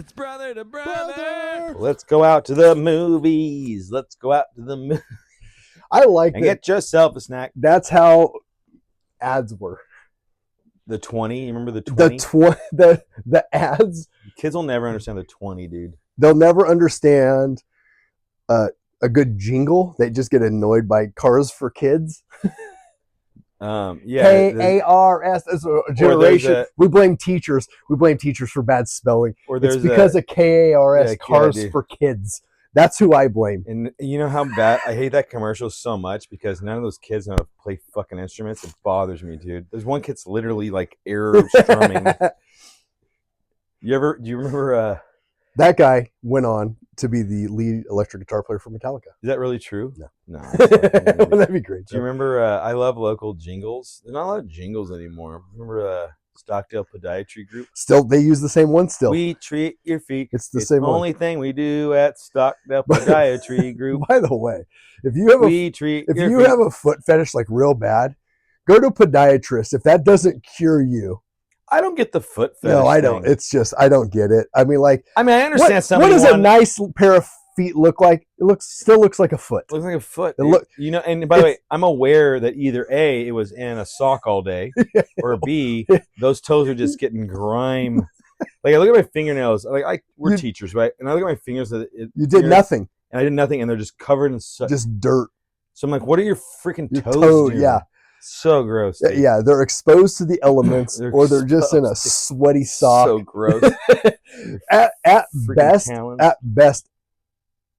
It's brother to brother. Let's go out to the movies. I like and that. Get yourself a snack. That's how ads were. The 20, you remember the 20? The ads. Kids will never understand the 20, dude. They'll never understand a good jingle. They just get annoyed by Cars for Kids. Yeah. KARS as a generation. We blame teachers. We blame teachers for bad spelling. It's because of KARS, Cars for Kids. That's who I blame. And you know how bad I hate that commercial so much because none of those kids know how to play fucking instruments. It bothers me, dude. There's one kid's literally like air strumming. Do you remember that guy went on to be the lead electric guitar player for Metallica? Is that really true? No. That'd be great. Do you remember I love local jingles? There's not a lot of jingles anymore. Remember Stockdale Podiatry Group? Still, they use the same one still. We treat your feet. It's the same one. Only thing we do at Stockdale Podiatry Group. By the way, if you have a foot fetish like real bad, go to a podiatrist. If that doesn't cure you, I don't get the foot fetish. No, I don't. It's just I don't get it. I mean, I understand what does a nice pair of feet look like? It still looks like a foot. It looks like a foot. And by the way, I'm aware that either A, it was in a sock all day, or B, those toes are just getting grime. Like I look at my fingernails. We're teachers, right? And I look at my fingers. You did nothing. And I did nothing, and they're just covered in just dirt. So I'm like, what are your freaking toes doing? Yeah. So gross. Dude. Yeah, they're exposed to the elements, or they're just in a sweaty sock. So gross. at best,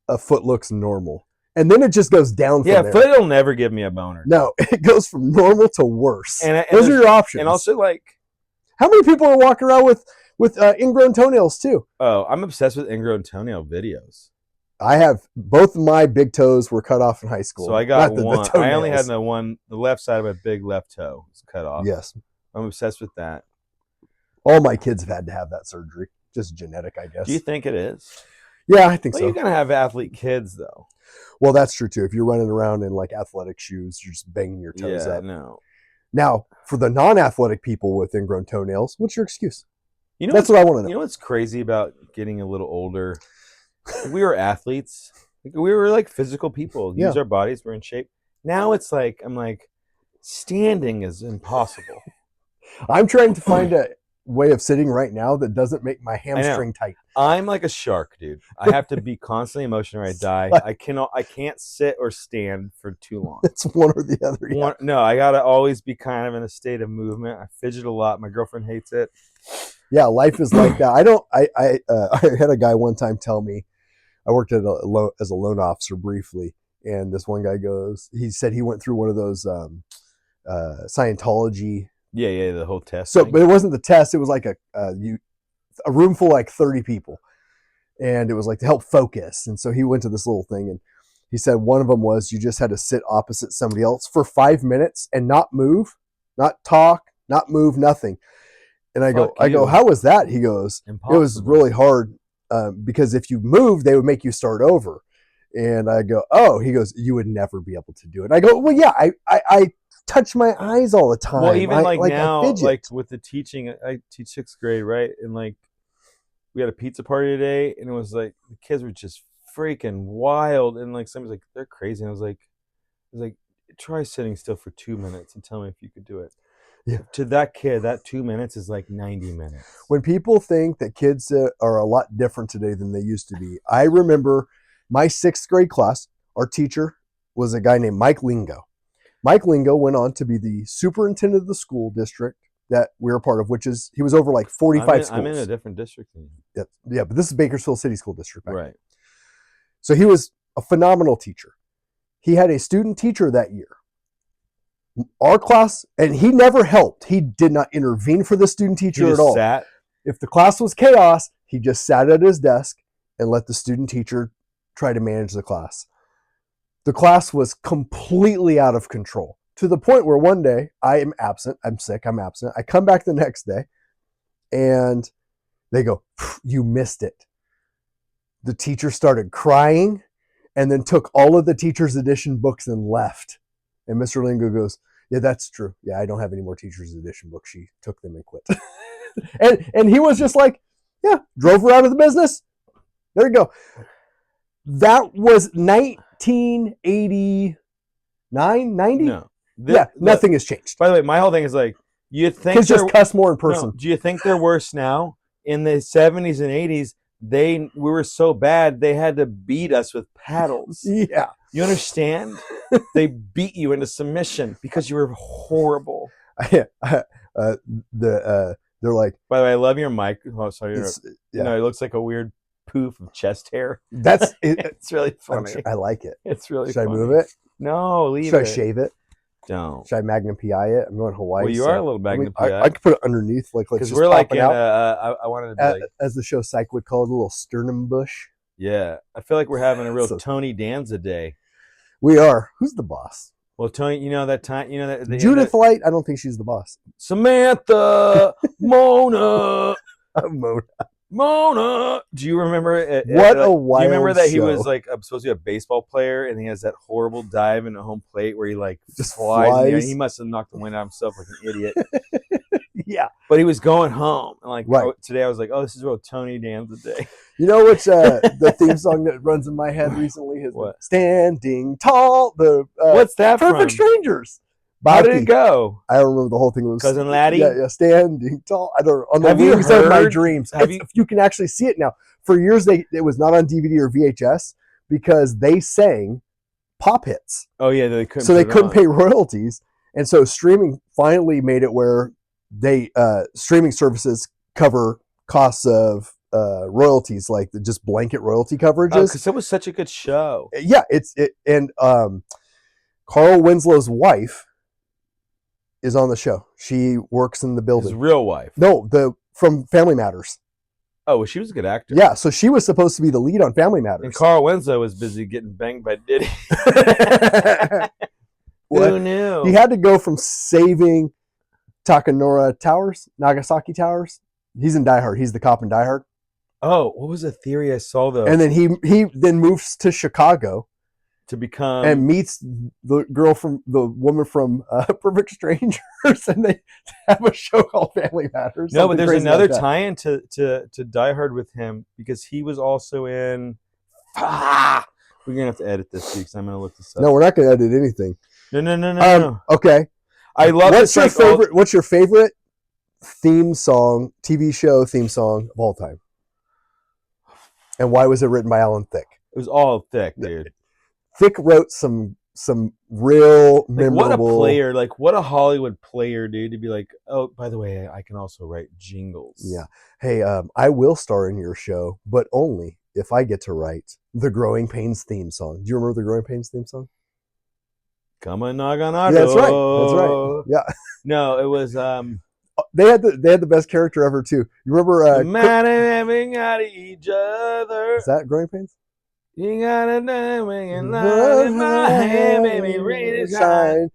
a foot looks normal, and then it just goes down. From there. Foot will never give me a boner. No, it goes from normal to worse. And those are your options. And also, how many people are walking around with ingrown toenails too? Oh, I'm obsessed with ingrown toenail videos. I have both of my big toes were cut off in high school. So I got one. I only had the left side of my big left toe was cut off. Yes. I'm obsessed with that. All my kids have had to have that surgery. Just genetic, I guess. Do you think it is? Yeah, I think so. You're going to have athlete kids, though. Well, that's true, too. If you're running around in athletic shoes, you're just banging your toes up. No. Now, for the non-athletic people with ingrown toenails, what's your excuse? That's what I want to know. You know what's crazy about getting a little older? We were athletes. We were physical people. Use our bodies. We're in shape. Now it's I'm standing is impossible. I'm trying to find a way of sitting right now that doesn't make my hamstring tight. I'm like a shark, dude. I have to be constantly emotional or I die. I can't sit or stand for too long. It's one or the other. Yeah. No, I gotta always be kind of in a state of movement. I fidget a lot. My girlfriend hates it. Yeah, life is like that. I had a guy one time tell me, I worked as a loan officer briefly, and this one guy he said he went through one of those Scientology. Yeah, the whole test. So, but it wasn't the test. It was a room full of 30 people, and it was to help focus. And so he went to this little thing, and he said one of them was you just had to sit opposite somebody else for 5 minutes and not move, not talk, not move, nothing. And I go, how was that? He goes, impossible. It was really hard because if you move, they would make you start over. And I go, oh, he goes, you would never be able to do it. And I go, well, yeah, I touch my eyes all the time. Well, even now, with the teaching, I teach 6th grade, right? And we had a pizza party today, and it was the kids were just freaking wild. And somebody's they're crazy. And I was like, try sitting still for 2 minutes and tell me if you could do it. Yeah. To that kid, that 2 minutes is 90 minutes. When people think that kids are a lot different today than they used to be, I remember my 6th grade class, our teacher was a guy named Mike Lingo. Mike Lingo went on to be the superintendent of the school district that we were part of, he was over 45 schools. I'm in a different district than you. Yeah, but this is Bakersfield City School District. Right. So he was a phenomenal teacher. He had a student teacher that year. Our class, and he never helped. He did not intervene for the student teacher at all. Sat. If the class was chaos, he just sat at his desk and let the student teacher try to manage the class. The class was completely out of control to the point where one day I am absent. I'm sick. I'm absent. I come back the next day and they go, you missed it. The teacher started crying and then took all of the teacher's edition books and left. And Mr. Lingo goes, yeah, that's true. Yeah, I don't have any more teacher's edition books. She took them and quit. and he was just Yeah, drove her out of the business. There you go. That was 1989, 90? No. Nothing has changed. By the way, my whole thing is like, you think kids just cuss more in person. No, do you think they're worse now? In the 70s and 80s, we were so bad they had to beat us with paddles. Yeah. You understand? They beat you into submission because you were horrible. They're like, by the way, I love your mic. Oh, sorry. Yeah. You know, it looks like a weird poof of chest hair. That's it's really funny. I like it. It's really Should funny. I move it? No, leave Should it. I shave it? Don't. Should I Magnum PI it? I'm going to Hawaii. Well, you are a little Magnum PI. I could put it underneath, like because we're like in I wanted to be like, as the show Psych would call it, a little sternum bush. Yeah, I feel like we're having a real Tony Danza day. We are. Who's the boss? Well, Tony, you know that time, Judith Light. I don't think she's the boss. Samantha, Mona. Mona. Do you remember it? What a wild Do you remember that show. He was like supposed to be a baseball player, and he has that horrible dive into home plate where he like just flies. He must have knocked the wind out of himself like an idiot. Yeah, but he was going home, and like right. Today, I was like, "Oh, this is real Tony Danza day." You know which the theme song that runs in my head recently is what? "Standing Tall." What's that Perfect from? Strangers. How did it go? I don't remember the whole thing. It was Cousin Laddie. Yeah, standing tall. I don't. On the have you wings heard of my dreams. If you can actually see it now. For years, it was not on DVD or VHS because they sang pop hits. Oh yeah, they couldn't. So they couldn't pay royalties, and so streaming finally made it where streaming services cover costs of royalties, like just blanket royalty coverages. Because it was such a good show. Yeah, and Carl Winslow's wife is on the show. She works in the building. His real wife. No, from Family Matters. Oh, well, she was a good actor. Yeah, so she was supposed to be the lead on Family Matters. And Carl Winslow was busy getting banged by Diddy. Who knew? He had to go from saving Nagasaki Towers. He's in Die Hard. He's the cop in Die Hard. Oh, what was the theory I saw though? And then he then moves to Chicago to become and meets the woman from Perfect Strangers, and they have a show called Family Matters. No, but there's another tie-in to Die Hard with him because he was also in. We're gonna have to edit this because I'm gonna look this up. No, we're not gonna edit anything. No. Okay. I love. What's your favorite theme song, TV show theme song of all time? And why was it written by Alan Thicke? It was all Thicke, dude. Thicke wrote some real memorable. What a player! Like what a Hollywood player, dude. To be like, oh, by the way, I can also write jingles. Yeah. Hey, I will star in your show, but only if I get to write the Growing Pains theme song. Do you remember the Growing Pains theme song? Come on, Naganado. Yeah, that's right. Yeah. No, it was. They had the best character ever too. You remember? Man having at each other. Is that Growing Pains? You got a diamond and love in my hand, baby, rain shine.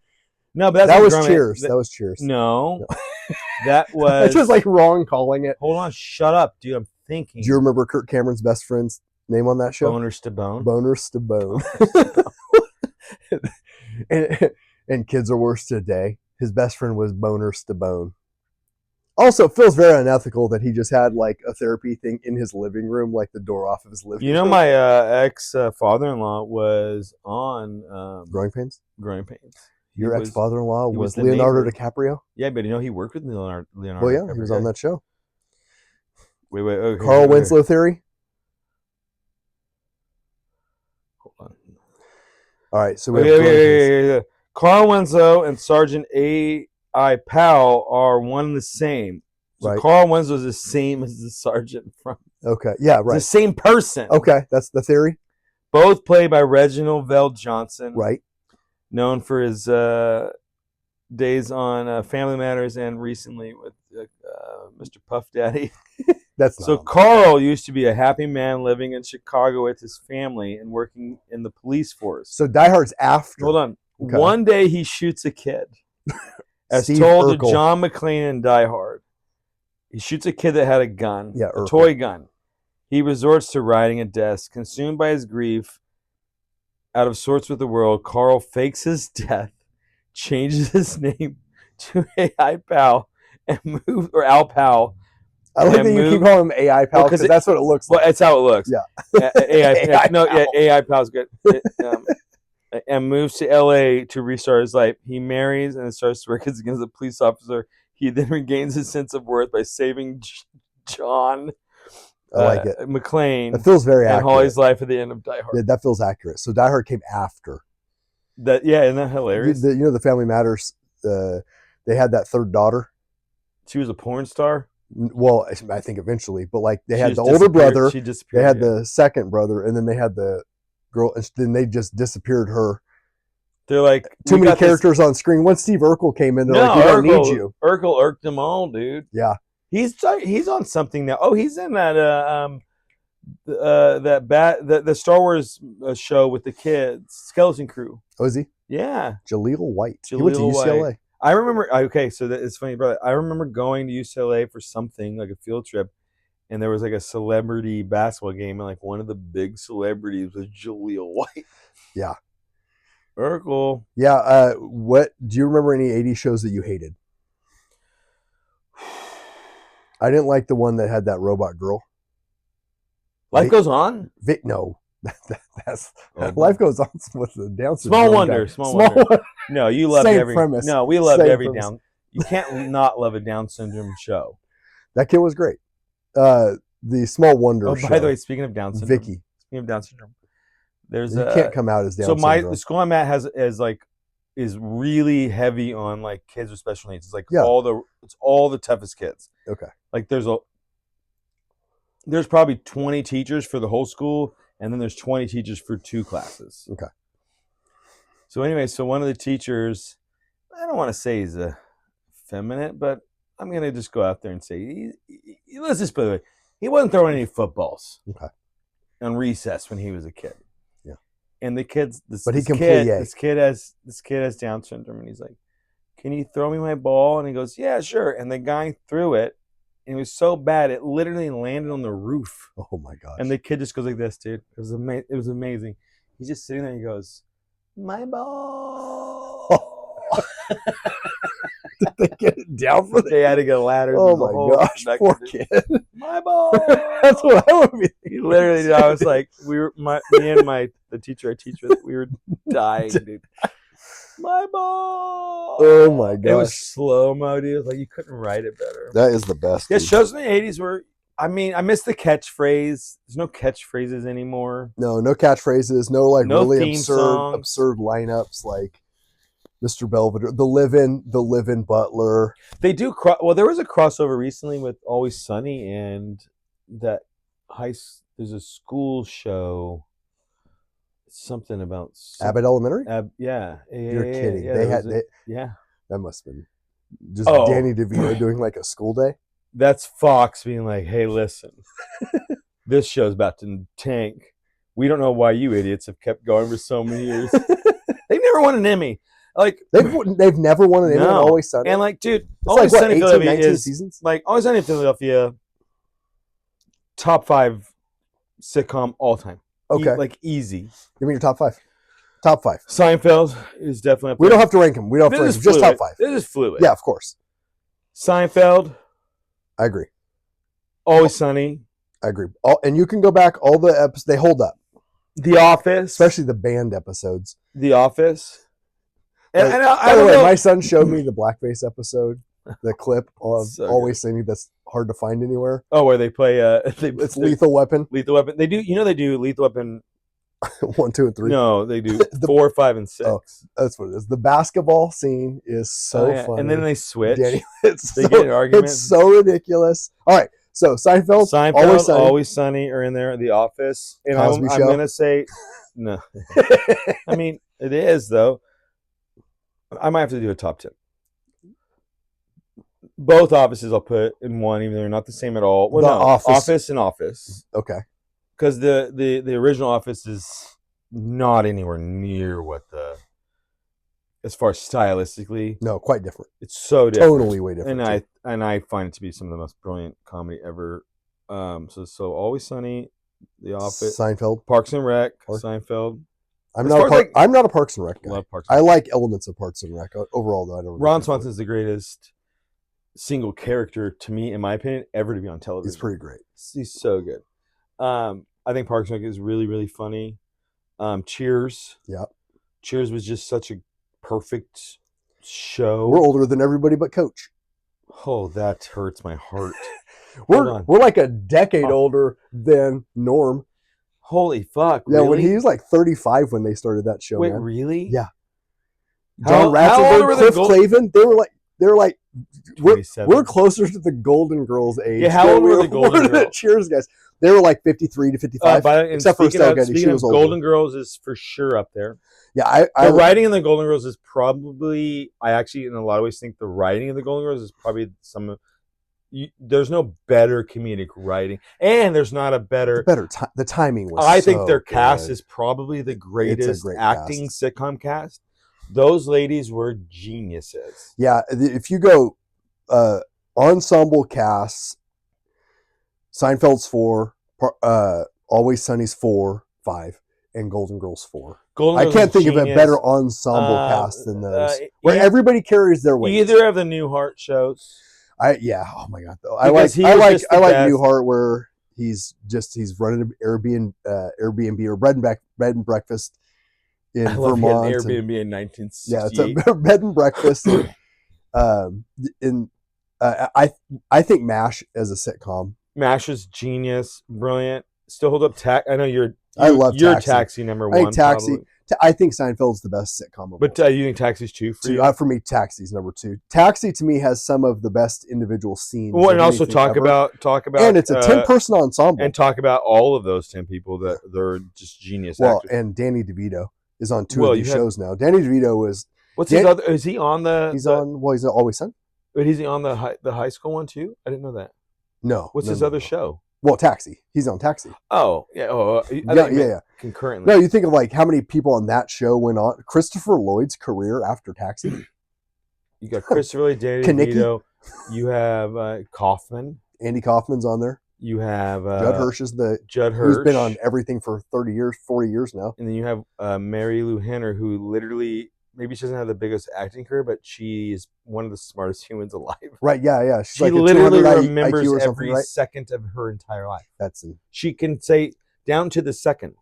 No, but that was Cheers. That was Cheers. No, that was. It's just like wrong calling it. Hold on, shut up, dude. I'm thinking. Do you remember Kirk Cameron's best friend's name on that show? Boners to Bone. Boners to Bone. and Kids Are Worse Today. His best friend was Boners to Bone. Also, it feels very unethical that he just had like a therapy thing in his living room, like the door off of his living room. You know, my ex father-in-law was on Growing Pains. Growing Pains. Your ex father-in-law was Leonardo DiCaprio. Yeah, but you know he worked with Leonardo. Well, yeah, he was on that show. Wait. Okay, Carl Winslow theory. Hold on. All right, so we have Carl Winslow and Sergeant A.I. Powell are one and the same. So right. Carl Winslow is the same as the sergeant from. Okay, yeah, right. The same person. Okay, that's the theory. Both played by Reginald Vell Johnson. Right. Known for his days on Family Matters and recently with Mr. Puff Daddy. That's so Carl used to be a happy man living in Chicago with his family and working in the police force. So Die Hard's after. Hold on. Okay. One day he shoots a kid. As Steve told Urkel. to John McClane in Die Hard. He shoots a kid that had a gun. Yeah, a toy gun. He resorts to riding a desk. Consumed by his grief, out of sorts with the world, Carl fakes his death, changes his name to A.I. Powell, and moves, or Al Powell, I like that you keep calling him AI pal because that's what it looks like. Well, that's how it looks. Yeah. AI no, yeah, AI pal's good. And moves to LA to restart his life. He marries and starts to work as a police officer. He then regains his sense of worth by saving John McClane. That feels very accurate. And Holly's life at the end of Die Hard. Yeah, that feels accurate. So Die Hard came after. Isn't that hilarious? You know, the Family Matters, they had that third daughter. She was a porn star? Well, I think eventually. But like they had the older brother. She disappeared. They had the second brother, and then they had the girl, and then they just disappeared her. They're like, too many characters on screen. Once Steve Urkel came in, they're like, we don't need you. Urkel irked them all, dude. Yeah. He's on something now. Oh, he's in that the Star Wars show with the kids, Skeleton Crew. Oh, is he? Yeah. Jaleel White. He went to UCLA. White. I remember. Okay, so it's funny, brother. I remember going to UCLA for something like a field trip, and there was like a celebrity basketball game, and like one of the big celebrities was Jaleel White. Yeah. Urkel. Yeah. What do you remember any 80s shows that you hated? I didn't like the one that had that robot girl. Life Goes On? No. That's Life Goes On with the Down syndrome. Small Wonder. Small Wonder. No, you loved Same every premise. No, we loved Same every premise. Down. You can't not love a Down syndrome show. That kid was great. The Small Wonder show. By the way, speaking of Down syndrome. Vicky. Speaking of Down syndrome. You can't come out as Down syndrome. The school I'm at is really heavy on like kids with special needs. It's like all the toughest kids. Okay. Like there's probably 20 teachers for the whole school, and then there's 20 teachers for 2 classes. Okay. So anyway, one of the teachers, I don't want to say he's effeminate, but I'm gonna just go out there and say let's just put it away. He wasn't throwing any footballs. Okay. On recess when he was a kid. And the kids, this kid has Down syndrome, and he's like, "Can you throw me my ball?" And he goes, "Yeah, sure." And the guy threw it, and it was so bad it literally landed on the roof. Oh my gosh! And the kid just goes like this, dude. It was amazing. He's just sitting there. And he goes, "My ball." Did they get it down for that? They had to get a ladder. Oh my gosh, poor kid. My ball. That's what I would be thinking. Literally, I was like, me and the teacher I teach with, we were dying, dude. My ball. Oh my gosh. It was slow-mo, dude. It was like you couldn't write it better. That is the best. Yeah, shows in the 80s were, I miss the catchphrase. There's no catchphrases anymore. No catchphrases. No really absurd lineups like Mr. Belvedere, the live-in Butler. They do. There was a crossover recently with Always Sunny and that there's a school show. Something about Abbott Elementary. Yeah. You're kidding. Yeah. That must have been just Danny DeVito doing like a school day. That's Fox being like, "Hey, listen, this show's about to tank. We don't know why you idiots have kept going for so many years. They've never won an Emmy." Like they've never won an Emmy. Always Sunny. And like, dude, it's Always like, Sunny in Philadelphia is seasons? like Always Sunny in Philadelphia. Top 5 sitcom all time. Okay, easy. Give me your top 5. Top 5. Seinfeld is definitely up there. We don't have to rank them. Just top 5. This is fluid. Yeah, of course. Seinfeld. I agree. Always Sunny. I agree. And you can go back all the episodes. They hold up. The Office, especially the band episodes. The Office. And by the way, my son showed me the blackface episode, the clip of Always Sunny that's hard to find anywhere. Oh, where they play it's Lethal Weapon. Lethal Weapon. They do Lethal Weapon 1, 2, and 3. No, they do 4, 5, and 6. Oh, that's what it is. The basketball scene is so funny. And then they switch. Get in an argument. It's so ridiculous. All right. So Seinfeld, Always Sunny are in there. The Office. And I'm going to say, no. I mean, it is, though. I might have to do a top 10. Both Offices I'll put in one, even though they're not the same at all. Well, Office and Office. Okay. Because the original Office is not anywhere near what as far as stylistically. No, quite different. It's so different. Totally way different. And I find it to be some of the most brilliant comedy ever. So Always Sunny, The Office, Seinfeld, Parks and Rec, Seinfeld. I'm not a Parks and Rec guy. I like elements of Parks and Rec overall, though. I don't. Ron Swanson's the greatest. single character to me, in my opinion, ever to be on television. He's pretty great. He's so good. I think Parks and Rec is really, really funny. Cheers. Yep. Cheers was just such a perfect show. We're older than everybody but Coach. Oh, that hurts my heart. We're like a decade older than Norm. Holy fuck! Yeah, really? when he was like 35 when they started that show. Wait, man. really? Yeah. How John Ratzenberger, Cliff Clavin, they were like we're closer to the Golden Girls age. Yeah, how old were the Golden Girls? Cheers, guys. They were like 53 to 55. Except for Estelle Getty, she was older. Golden Girls is for sure up there. Yeah, the writing in the Golden Girls is probably. I actually, in a lot of ways, think the writing in the Golden Girls is probably some of. There's no better comedic writing, and there's not a better. The timing was. I think their cast is probably the greatest great acting sitcom cast. Those ladies were geniuses. Yeah, if you go ensemble casts, Seinfeld's 4, Always Sunny's 4, 5, and Golden Girls 4. I can't think of a better ensemble cast than those, where everybody carries their weight. Either of the Newhart shows. Oh my god, though I like Newhart where he's running an Airbnb or bed and breakfast in Vermont. Airbnb in 1968. Yeah, it's a bed and breakfast. I think MASH as a sitcom. MASH is genius, brilliant. Still hold up. I know I love Taxi number one. I think Taxi. I think Seinfeld's the best sitcom. But you think Taxi's 2 for you? For me, Taxi's number 2. Taxi to me has some of the best individual scenes. Well, and also talk about, and it's a 10-person ensemble. And talk about all of those 10 people that they're just genius actors. And Danny DeVito is on 2 of these shows now. Danny DeVito was. What's his other? Is he on the? He's on. Well, he's Always Sunny. But is he on the high school one too? I didn't know that. No. What's his other show? Well, Taxi. He's on Taxi. Oh, yeah. Yeah. Concurrently. No, you think of like how many people on that show went on. Christopher Lloyd's career after Taxi. You got Christopher Lloyd, Danny DeVito. You have Kaufman. Andy Kaufman's on there. You have Judd Hirsch who's been on everything for 30 years, 40 years now. And then you have Mary Lou Henner, who literally, maybe she doesn't have the biggest acting career, but she's one of the smartest humans alive. Right, yeah. She like literally remembers every second of her entire life. She can say down to the second.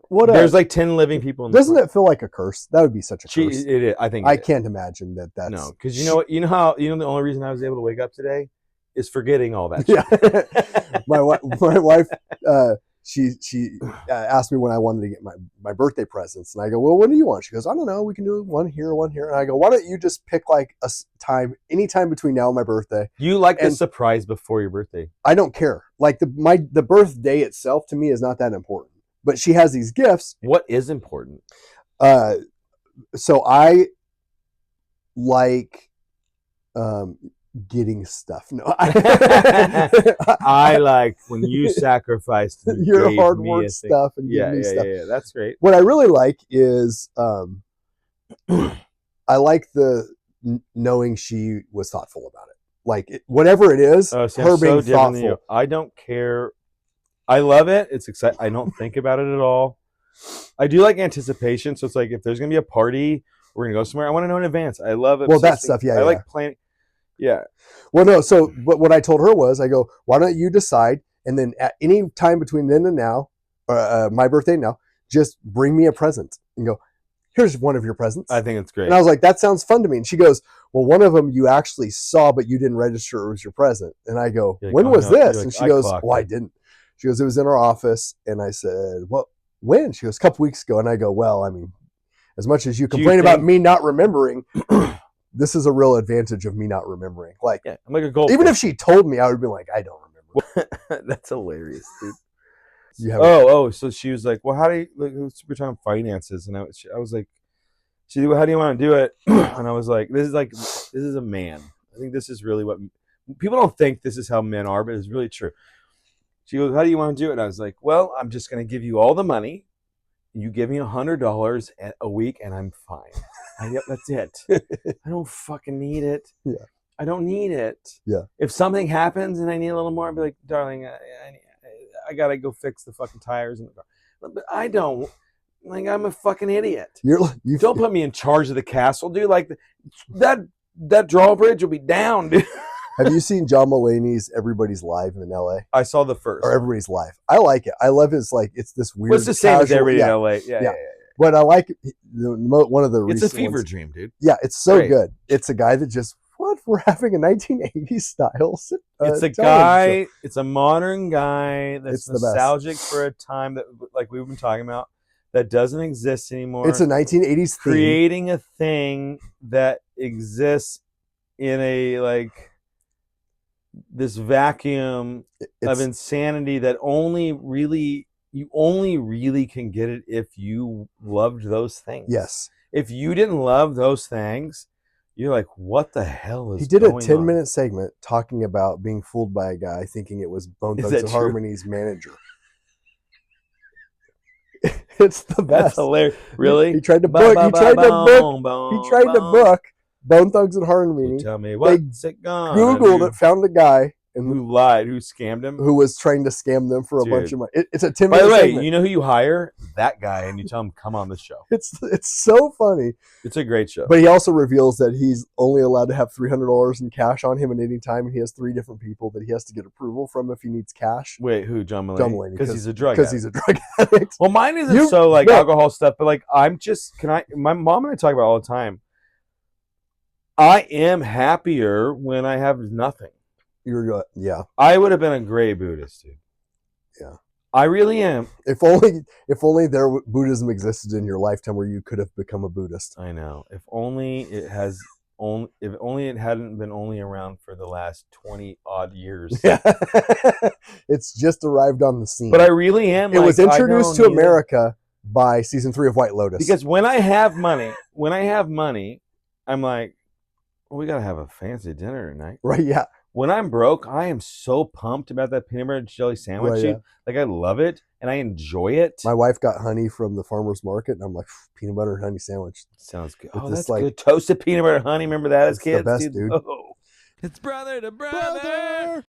There's like 10 living people in the Doesn't it feel like a curse? That would be such a curse. It is. I think I can't imagine that's... No, because you know what? The only reason I was able to wake up today is forgetting all that shit. Yeah. my wife, she asked me when I wanted to get my birthday presents. And I go, well, what do you want? She goes, I don't know. We can do one here. And I go, why don't you just pick like any time between now and my birthday? You like the surprise before your birthday. I don't care. Like the birthday itself to me is not that important. But she has these gifts. What is important? So I like getting stuff. No, I like when you sacrificed your hard work stuff and give me stuff. Yeah, that's great. What I really like is I like the knowing she was thoughtful about it. Like whatever it is, her being thoughtful. I don't care. I love it. It's exciting. I don't think about it at all. I do like anticipation. So it's like if there's gonna be a party, we're gonna go somewhere. I want to know in advance. I love it. Well, that stuff. Yeah, I like planning. Yeah. Well, no. So, but what I told her was, I go, why don't you decide, and then at any time between then and now, my birthday now, just bring me a present and go. Here's one of your presents. I think it's great. And I was like, that sounds fun to me. And she goes, well, one of them you actually saw, but you didn't register it was your present. And I go, when was this? And she goes, I didn't. She goes, it was in our office. And I said, well, when? She goes, a couple weeks ago. And I go, well, I mean, as much as you complain about me not remembering, this is a real advantage of me not remembering. Like, I'm like a goldfish. Even if she told me, I would be like, I don't remember. That's hilarious, dude. So she was like, well, how do you, like, we're talking finances. And I was like, she said, well, how do you want to do it? And I was like, this is a man. I think this is really what people don't think this is how men are, but it's really true. She goes, how do you want to do it? And I was like, well, I'm just going to give you all the money. You give me $100 a week and I'm fine. Yep, that's it. I don't fucking need it. Yeah. I don't need it. Yeah. If something happens and I need a little more, I'd be like, darling, I got to go fix the fucking tires in the car. But I don't. Like, I'm a fucking idiot. You don't put me in charge of the castle, dude. Like, that that drawbridge will be down, dude. Have you seen John Mulaney's Everybody's Live in LA? I saw the first. Or Everybody's Live. I like it. I love his like it's this weird. Well, it's the same as Everybody in LA. Yeah. But I like one of the. It's a fever ones. Dream, dude. Yeah, it's so good. It's a guy that just we're having a 1980s style. It's a guy. Show. It's a modern guy that's it's nostalgic for a time that, like we've been talking about, that doesn't exist anymore. It's a 1980s creating a thing that exists in a like this vacuum of insanity that you only really can get it if you loved those things. Yes. If you didn't love those things, you're like, what the hell is going on? He did a 10-minute segment talking about being fooled by a guy thinking it was Bone Thugs and Harmony's manager. It's the best. That's hilarious. Really? He tried to book. He tried to book Bone Thugs and Harmony. Tell me what's it gone? Googled it, found a guy who lied, who scammed him, who was trying to scam them for a bunch of money. It's a 10-minute. By the way, segment. You know who you hire? That guy, and you tell him come on the show. It's so funny. It's a great show. But he also reveals that he's only allowed to have $300 in cash on him at any time, and he has 3 different people that he has to get approval from if he needs cash. Wait, who? John Mulaney? John Mulaney, because he's a drug addict. Well, mine isn't so like alcohol stuff, but like my mom and I talk about it all the time. I am happier when I have nothing. Yeah. I would have been a great Buddhist, dude. Yeah. I really am. If only Buddhism existed in your lifetime where you could have become a Buddhist. I know. If only it hadn't been only around for the last 20 odd years. Yeah. It's just arrived on the scene. But I really am. It was introduced to America by season 3 of White Lotus. Because when I have money, I'm like, well, we got to have a fancy dinner tonight. Right, yeah. When I'm broke, I am so pumped about that peanut butter and jelly sandwich. Right, yeah. Like, I love it, and I enjoy it. My wife got honey from the farmer's market, and I'm like, peanut butter and honey sandwich. Sounds good. Oh, that's good. Toasted peanut butter and honey. Remember that as kids? The best, dude. Oh. It's brother to brother.